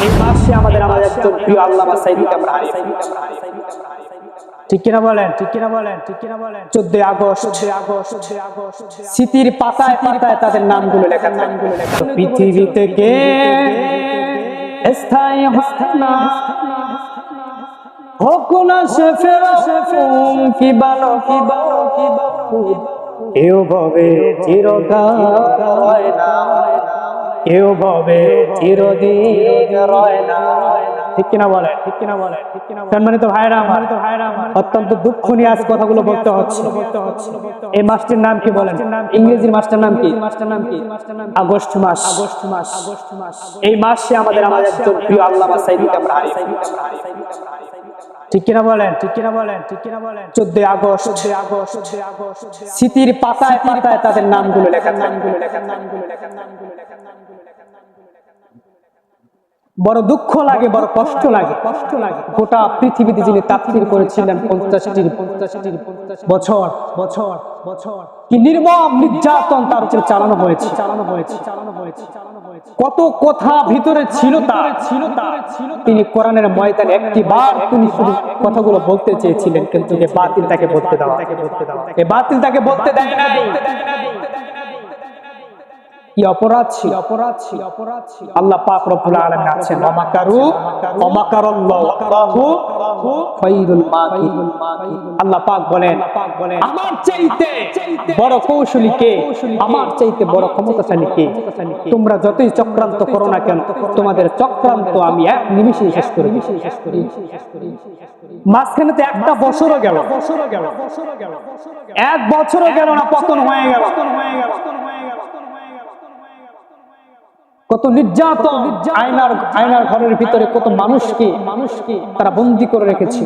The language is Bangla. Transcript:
এই মাসে আমাদের একজন প্রিয় আল্লামা সাঈদীকে আমরা হারিয়ে ফেলেছি। ঠিক কিনা বলেন, ঠিক কিনা বলেন, ঠিক কিনা বলেন। 14 আগস্ট স্মৃতির পাতায় পাতায় তাদের নামগুলো লেখা থাকবে। পৃথিবী থেকে স্থায়ী হয় না, হোক না সে ফেরাউন কি বানো কি বানো কি বানো, কেউ ভবে চিরকাল রয় না, কেউ ভবে চিরদিন রয় না। ঠিক কিনা বলে, ঠিক কিনা বলে, ঠিক কিনা। সম্মানিত ভাইরা আমার, অত্যন্ত দুঃখ নিয়ে আজ কথাগুলো বলতে হচ্ছে। এই মাসটির নাম কি বলেন? ইংরেজির মাসটার নাম কি? আগস্ট মাস। এই মাসে আমাদের একজন প্রিয় আল্লামা সাঈদীকে আমরা হারিয়ে ফেলেছি। ঠিক কিনা বলেন, ঠিক কিনা বলেন, ঠিক কিনা বলেন। 14 আগস্ট স্মৃতির পাতায় পাতায় তাদের নামগুলো লেখা থাকবে। বড় দুঃখ লাগে, বড় কষ্ট লাগে, কষ্ট লাগে। গোটা পৃথিবীতে যিনি তাফসীর করেছিলেন 50টি বছর বছর বছর, কি নির্মম নির্যাতন তার উপর চালানো হয়েছে, চালানো হয়েছে, চালানো হয়েছে, চালানো হয়েছে। কত কথা ভিতরে ছিল তার, ছিল তার। তিনি কোরআনের ময়দানে একটি বার তিনি শুধু কথাগুলো বলতে চেয়েছিলেন, কিন্তু এই বাতিল তাকে বলতে দেওয়া, এই বাতিল তাকে বলতে দেয় নাই। কি অপরাধ ছিল, অপরাধ ছিল, অপরাধ ছিল। আল্লাহ পাক রব্বুল আলামিন আছেন ওয়ামাকারু ওয়ামাকারাল্লাহু খায়রুল মাকিরিন। আল্লাহ পাক বলেন, আমার চাইতে বড় কৌশলী কে, আমার চাইতে বড় ক্ষমতাশালী কে। তোমরা যতই চক্রান্ত করো না কেন, তোমাদের চক্রান্ত আমি এক নিমিষে শেষ করে দিই। মাঝখানে তো একটা বছরও গেল, এক বছরও গেল না, পতন হয়ে গেল। কত নির্যাতন, আয়নার আয়নার ঘরের ভিতরে কত মানুষকে তারা বন্দী করে রেখেছে।